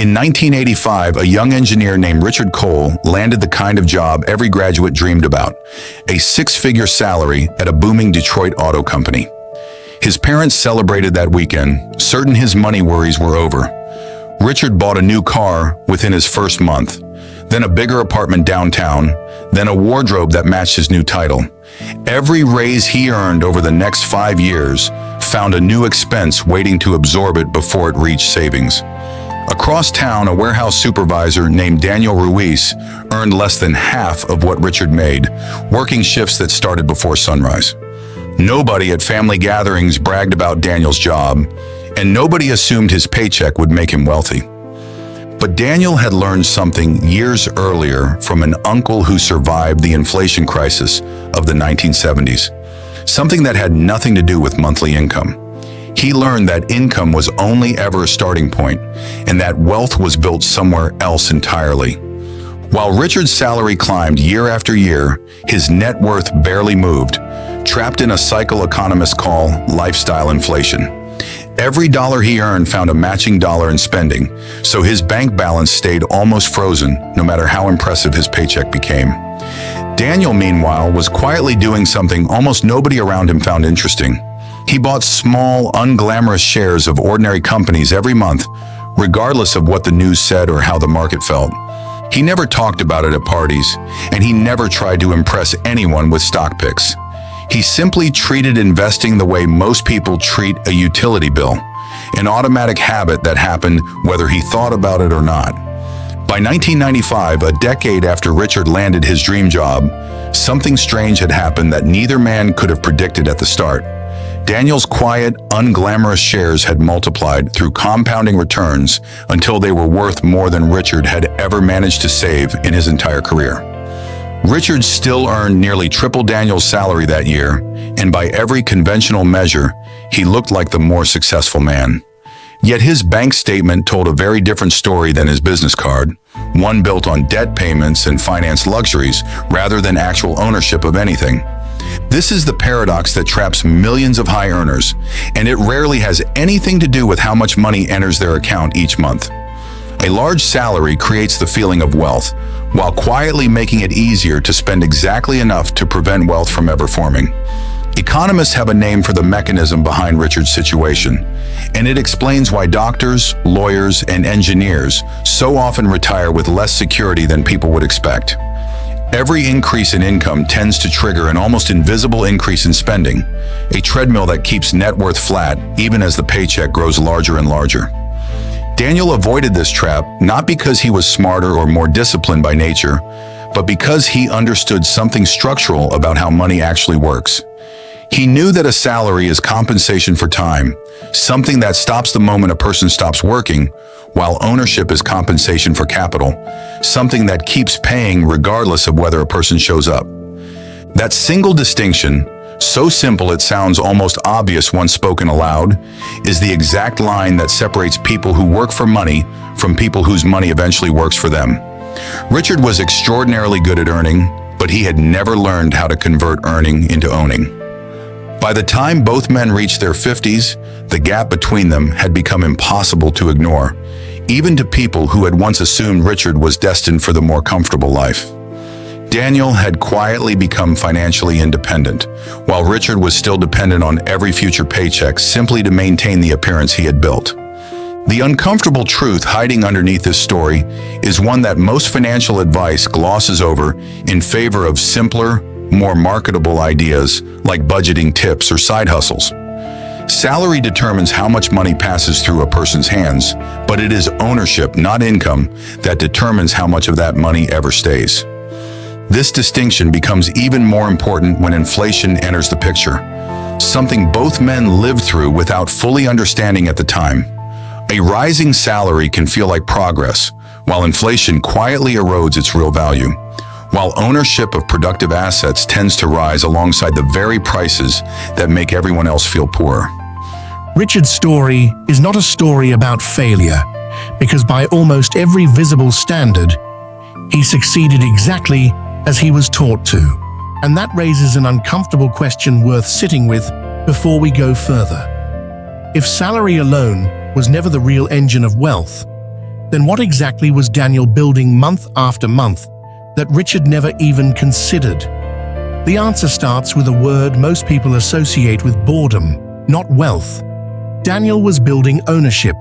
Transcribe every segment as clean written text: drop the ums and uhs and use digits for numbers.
In 1985, a young engineer named Richard Cole landed the kind of job every graduate dreamed about, a six-figure salary at a booming Detroit auto company. His parents celebrated that weekend, certain his money worries were over. Richard bought a new car within his first month, then a bigger apartment downtown, then a wardrobe that matched his new title. Every raise he earned over the next 5 years found a new expense waiting to absorb it before it reached savings. Across town, a warehouse supervisor named Daniel Ruiz earned less than half of what Richard made, working shifts that started before sunrise. Nobody at family gatherings bragged about Daniel's job, and nobody assumed his paycheck would make him wealthy. But Daniel had learned something years earlier from an uncle who survived the inflation crisis of the 1970s, something that had nothing to do with monthly income. He learned that income was only ever a starting point, and that wealth was built somewhere else entirely. While Richard's salary climbed year after year, his net worth barely moved, trapped in a cycle economists call lifestyle inflation. Every dollar he earned found a matching dollar in spending, so his bank balance stayed almost frozen, no matter how impressive his paycheck became. Daniel, meanwhile, was quietly doing something almost nobody around him found interesting. He bought small, unglamorous shares of ordinary companies every month, regardless of what the news said or how the market felt. He never talked about it at parties, and he never tried to impress anyone with stock picks. He simply treated investing the way most people treat a utility bill, an automatic habit that happened whether he thought about it or not. By 1995, a decade after Richard landed his dream job, something strange had happened that neither man could have predicted at the start. Daniel's quiet, unglamorous shares had multiplied through compounding returns until they were worth more than Richard had ever managed to save in his entire career. Richard still earned nearly triple Daniel's salary that year, and by every conventional measure, he looked like the more successful man. Yet his bank statement told a very different story than his business card, one built on debt payments and finance luxuries rather than actual ownership of anything. This is the paradox that traps millions of high earners, and it rarely has anything to do with how much money enters their account each month. A large salary creates the feeling of wealth, while quietly making it easier to spend exactly enough to prevent wealth from ever forming. Economists have a name for the mechanism behind Richard's situation, and it explains why doctors, lawyers, and engineers so often retire with less security than people would expect. Every increase in income tends to trigger an almost invisible increase in spending, a treadmill that keeps net worth flat even as the paycheck grows larger and larger. Daniel avoided this trap not because he was smarter or more disciplined by nature, but because he understood something structural about how money actually works. He knew that a salary is compensation for time, something that stops the moment a person stops working, while ownership is compensation for capital, something that keeps paying regardless of whether a person shows up. That single distinction, so simple it sounds almost obvious once spoken aloud, is the exact line that separates people who work for money from people whose money eventually works for them. Richard was extraordinarily good at earning, but he had never learned how to convert earning into owning. By the time both men reached their 50s, the gap between them had become impossible to ignore, even to people who had once assumed Richard was destined for the more comfortable life. Daniel had quietly become financially independent, while Richard was still dependent on every future paycheck simply to maintain the appearance he had built. The uncomfortable truth hiding underneath this story is one that most financial advice glosses over in favor of simpler, more marketable ideas like budgeting tips or side hustles. Salary determines how much money passes through a person's hands, but it is ownership, not income, that determines how much of that money ever stays. This distinction becomes even more important when inflation enters the picture, something both men lived through without fully understanding at the time. A rising salary can feel like progress, while inflation quietly erodes its real value, while ownership of productive assets tends to rise alongside the very prices that make everyone else feel poor. Richard's story is not a story about failure, because by almost every visible standard, he succeeded exactly as he was taught to. And that raises an uncomfortable question worth sitting with before we go further. If salary alone was never the real engine of wealth, Then what exactly was Daniel building month after month that Richard never even considered? The answer starts with a word most people associate with boredom, not wealth. Daniel was building ownership,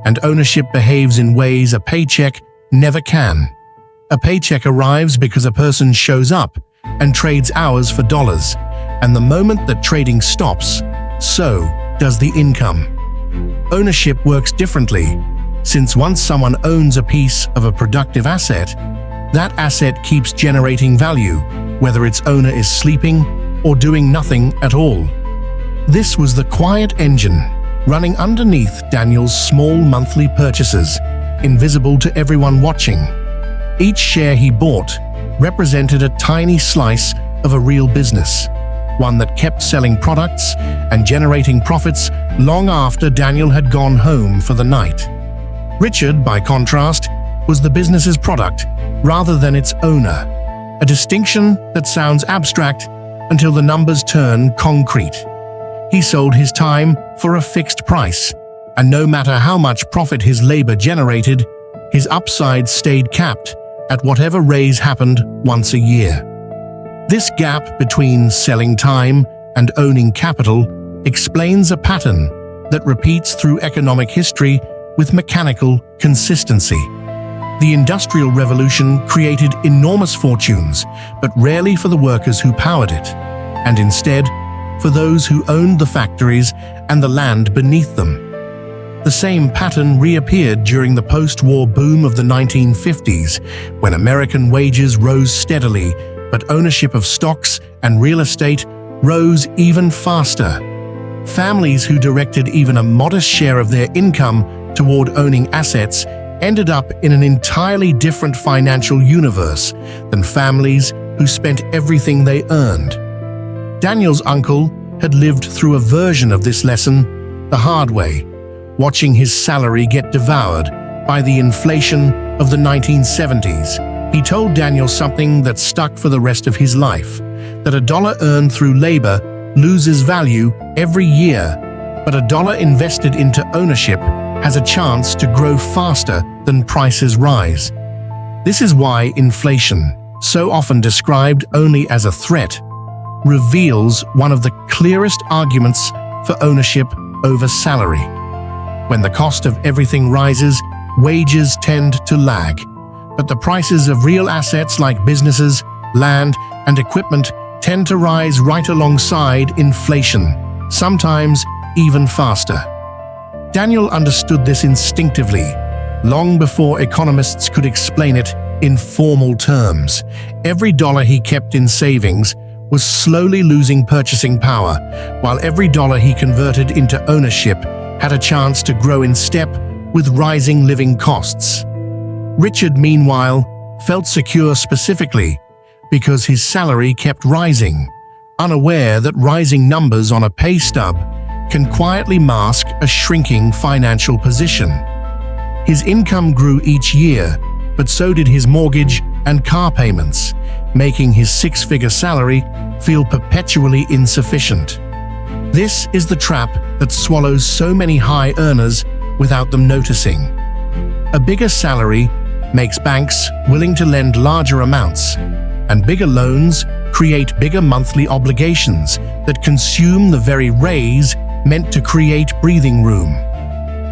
and ownership behaves in ways a paycheck never can. A paycheck arrives because a person shows up and trades hours for dollars, and the moment that trading stops, so does the income. Ownership works differently, since once someone owns a piece of a productive asset, that asset keeps generating value, whether its owner is sleeping or doing nothing at all. This was the quiet engine running underneath Daniel's small monthly purchases, invisible to everyone watching. Each share he bought represented a tiny slice of a real business, one that kept selling products and generating profits long after Daniel had gone home for the night. Richard, by contrast, was the business's product rather than its owner, a distinction that sounds abstract until the numbers turn concrete. He sold his time for a fixed price, and no matter how much profit his labor generated, his upside stayed capped at whatever raise happened once a year. This gap between selling time and owning capital explains a pattern that repeats through economic history with mechanical consistency. The Industrial Revolution created enormous fortunes, but rarely for the workers who powered it, and instead for those who owned the factories and the land beneath them. The same pattern reappeared during the post-war boom of the 1950s, when American wages rose steadily, but ownership of stocks and real estate rose even faster. Families who directed even a modest share of their income toward owning assets ended up in an entirely different financial universe than families who spent everything they earned. Daniel's uncle had lived through a version of this lesson the hard way, watching his salary get devoured by the inflation of the 1970s. He told Daniel something that stuck for the rest of his life, that a dollar earned through labor loses value every year, but a dollar invested into ownership has a chance to grow faster than prices rise. This is why inflation, so often described only as a threat, reveals one of the clearest arguments for ownership over salary. When the cost of everything rises, wages tend to lag, but the prices of real assets like businesses, land, and equipment tend to rise right alongside inflation, sometimes even faster. Daniel understood this instinctively, long before economists could explain it in formal terms. Every dollar he kept in savings was slowly losing purchasing power, while every dollar he converted into ownership had a chance to grow in step with rising living costs. Richard, meanwhile, felt secure specifically because his salary kept rising, unaware that rising numbers on a pay stub can quietly mask a shrinking financial position. His income grew each year, but so did his mortgage and car payments, making his six-figure salary feel perpetually insufficient. This is the trap that swallows so many high earners without them noticing. A bigger salary makes banks willing to lend larger amounts, and bigger loans create bigger monthly obligations that consume the very raise meant to create breathing room.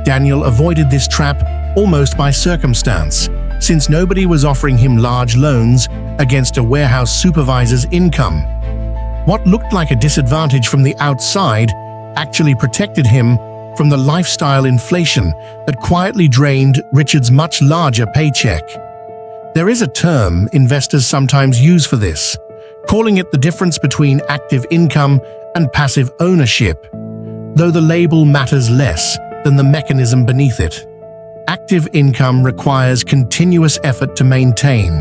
Daniel avoided this trap almost by circumstance, since nobody was offering him large loans against a warehouse supervisor's income. What looked like a disadvantage from the outside actually protected him from the lifestyle inflation that quietly drained Richard's much larger paycheck. There is a term investors sometimes use for this, calling it the difference between active income and passive ownership, though the label matters less than the mechanism beneath it. Active income requires continuous effort to maintain,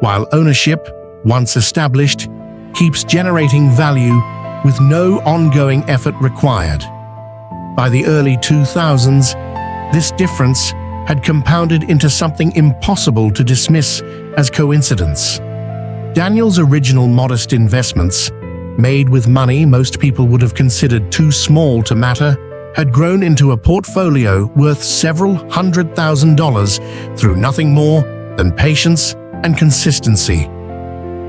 while ownership, once established, keeps generating value with no ongoing effort required. By the early 2000s, this difference had compounded into something impossible to dismiss as coincidence. Daniel's original modest investments, made with money most people would have considered too small to matter, had grown into a portfolio worth several $100,000 through nothing more than patience and consistency.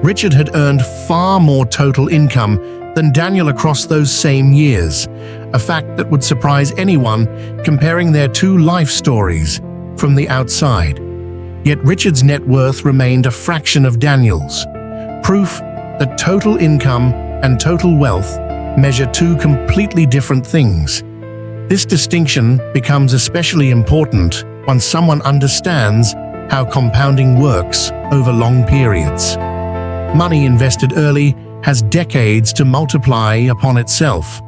Richard had earned far more total income than Daniel across those same years, a fact that would surprise anyone comparing their two life stories from the outside. Yet Richard's net worth remained a fraction of Daniel's, proof that total income and total wealth measure two completely different things. This distinction becomes especially important once someone understands how compounding works over long periods. Money invested early has decades to multiply upon itself,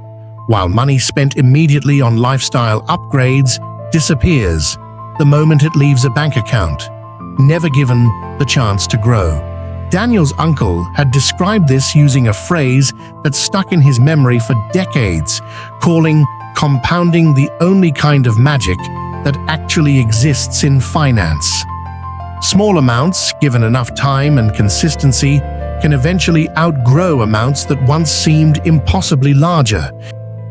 while money spent immediately on lifestyle upgrades disappears the moment it leaves a bank account, never given the chance to grow. Daniel's uncle had described this using a phrase that stuck in his memory for decades, calling compounding the only kind of magic that actually exists in finance. Small amounts, given enough time and consistency, can eventually outgrow amounts that once seemed impossibly larger.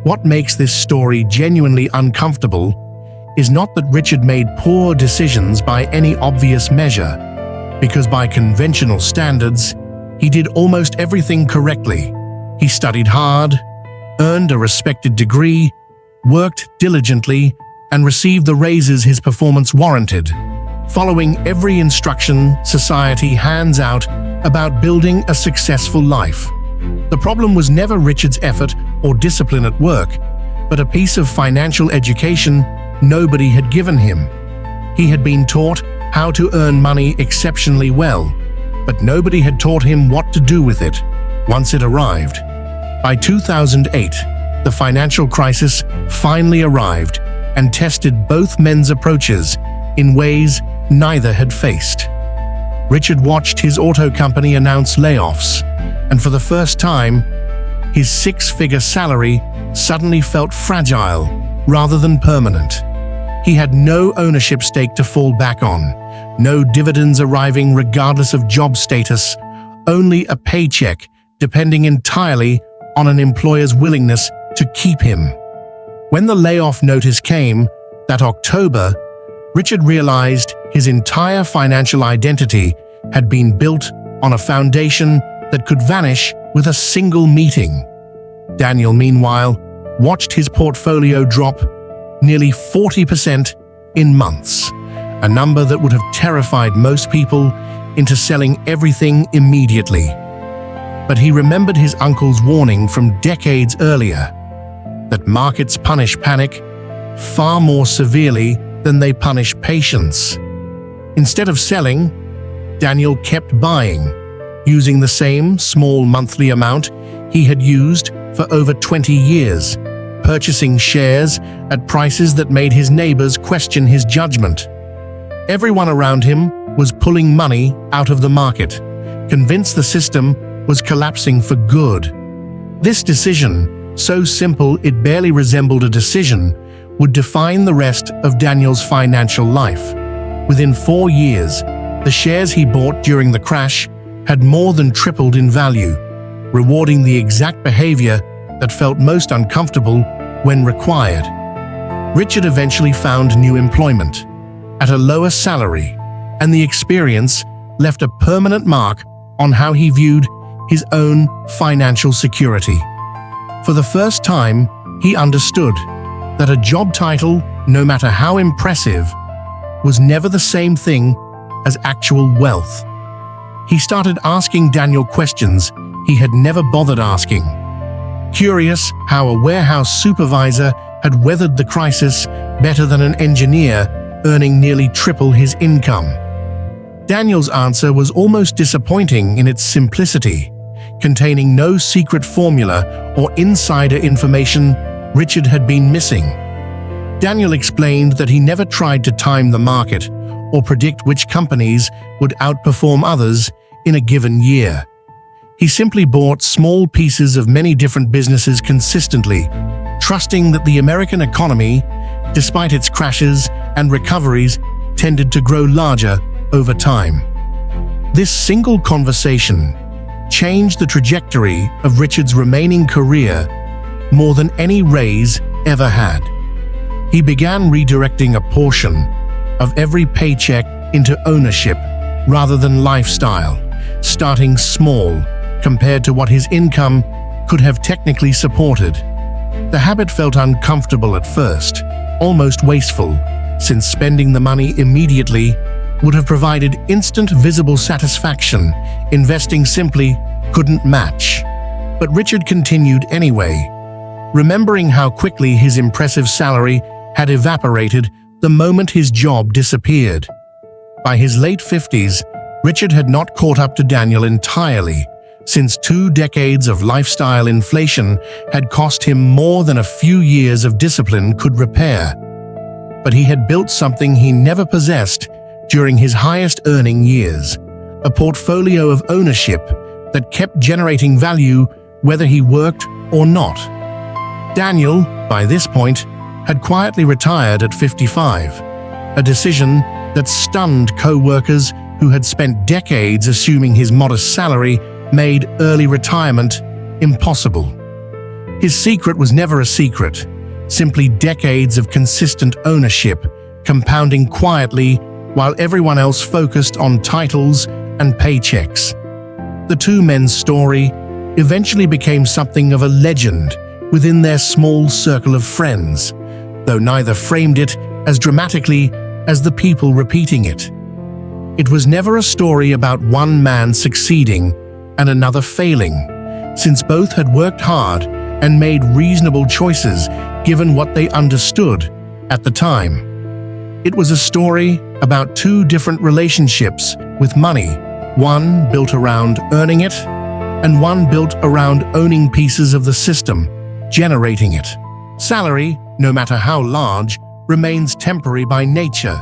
What makes this story genuinely uncomfortable is not that Richard made poor decisions by any obvious measure, because by conventional standards, he did almost everything correctly. He studied hard, earned a respected degree, worked diligently, and received the raises his performance warranted, following every instruction society hands out about building a successful life. The problem was never Richard's effort or discipline at work, but a piece of financial education nobody had given him. He had been taught how to earn money exceptionally well, but nobody had taught him what to do with it once it arrived. By 2008, the financial crisis finally arrived and tested both men's approaches in ways neither had faced. Richard watched his auto company announce layoffs, and for the first time, his six-figure salary suddenly felt fragile rather than permanent. He had no ownership stake to fall back on, no dividends arriving regardless of job status, only a paycheck depending entirely on an employer's willingness to keep him. When the layoff notice came that October, Richard realized his entire financial identity had been built on a foundation that could vanish with a single meeting. Daniel, meanwhile, watched his portfolio drop nearly 40% in months, a number that would have terrified most people into selling everything immediately. But he remembered his uncle's warning from decades earlier, that markets punish panic far more severely than they punish patience. Instead of selling, Daniel kept buying, using the same small monthly amount he had used for over 20 years, purchasing shares at prices that made his neighbors question his judgment. Everyone around him was pulling money out of the market, convinced the system was collapsing for good. This decision, so simple it barely resembled a decision, would define the rest of Daniel's financial life. Within 4 years, the shares he bought during the crash had more than tripled in value, rewarding the exact behavior that felt most uncomfortable when required. Richard eventually found new employment at a lower salary, and the experience left a permanent mark on how he viewed his own financial security. For the first time, he understood that a job title, no matter how impressive, was never the same thing as actual wealth. He started asking Daniel questions he had never bothered asking, curious how a warehouse supervisor had weathered the crisis better than an engineer earning nearly triple his income. Daniel's answer was almost disappointing in its simplicity, containing no secret formula or insider information Richard had been missing. Daniel explained that he never tried to time the market or predict which companies would outperform others in a given year. He simply bought small pieces of many different businesses consistently, trusting that the American economy, despite its crashes and recoveries, tended to grow larger over time. This single conversation changed the trajectory of Richard's remaining career more than any raise ever had. He began redirecting a portion of every paycheck into ownership rather than lifestyle, starting small compared to what his income could have technically supported. The habit felt uncomfortable at first, almost wasteful, since spending the money immediately would have provided instant visible satisfaction. Investing simply couldn't match. But Richard continued anyway, remembering how quickly his impressive salary had evaporated the moment his job disappeared. By his late 50s, Richard had not caught up to Daniel entirely, since 2 decades of lifestyle inflation had cost him more than a few years of discipline could repair. But he had built something he never possessed during his highest-earning years, a portfolio of ownership that kept generating value whether he worked or not. Daniel, by this point, had quietly retired at 55, a decision that stunned co-workers who had spent decades assuming his modest salary made early retirement impossible. His secret was never a secret, simply decades of consistent ownership, compounding quietly while everyone else focused on titles and paychecks. The two men's story eventually became something of a legend within their small circle of friends, though neither framed it as dramatically as the people repeating it. It was never a story about one man succeeding and another failing, since both had worked hard and made reasonable choices given what they understood at the time. It was a story about 2 different relationships with money, one built around earning it, and one built around owning pieces of the system, generating it. Salary, no matter how large, remains temporary by nature,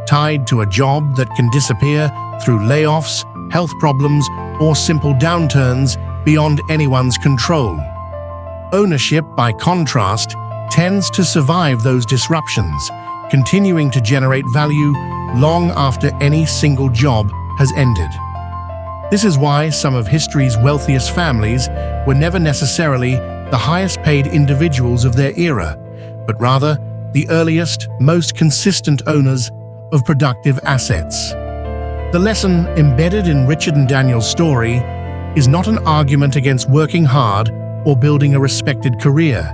tied to a job that can disappear through layoffs, health problems, or simple downturns beyond anyone's control. Ownership, by contrast, tends to survive those disruptions, continuing to generate value long after any single job has ended. This is why some of history's wealthiest families were never necessarily the highest-paid individuals of their era, but rather the earliest, most consistent owners of productive assets. The lesson embedded in Richard and Daniel's story is not an argument against working hard or building a respected career,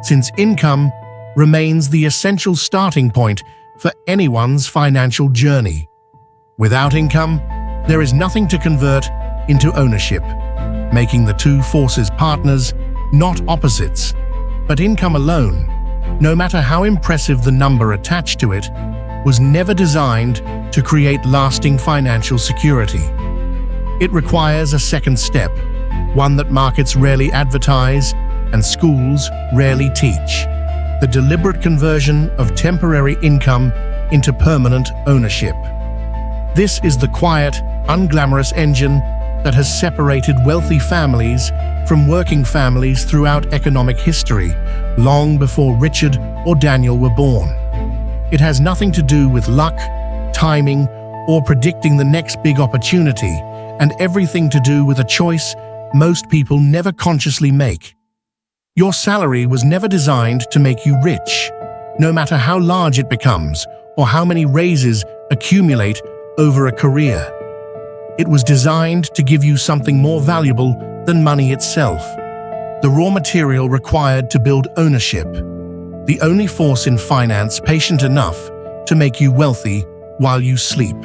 since income remains the essential starting point for anyone's financial journey. Without income, there is nothing to convert into ownership, making the two forces partners, not opposites. But income alone, no matter how impressive the number attached to it, was never designed to create lasting financial security. It requires a second step, one that markets rarely advertise and schools rarely teach: the deliberate conversion of temporary income into permanent ownership. This is the quiet, unglamorous engine that has separated wealthy families from working families throughout economic history, long before Richard or Daniel were born. It has nothing to do with luck, timing, or predicting the next big opportunity, and everything to do with a choice most people never consciously make. Your salary was never designed to make you rich, no matter how large it becomes or how many raises accumulate over a career. It was designed to give you something more valuable than money itself: the raw material required to build ownership, the only force in finance patient enough to make you wealthy while you sleep.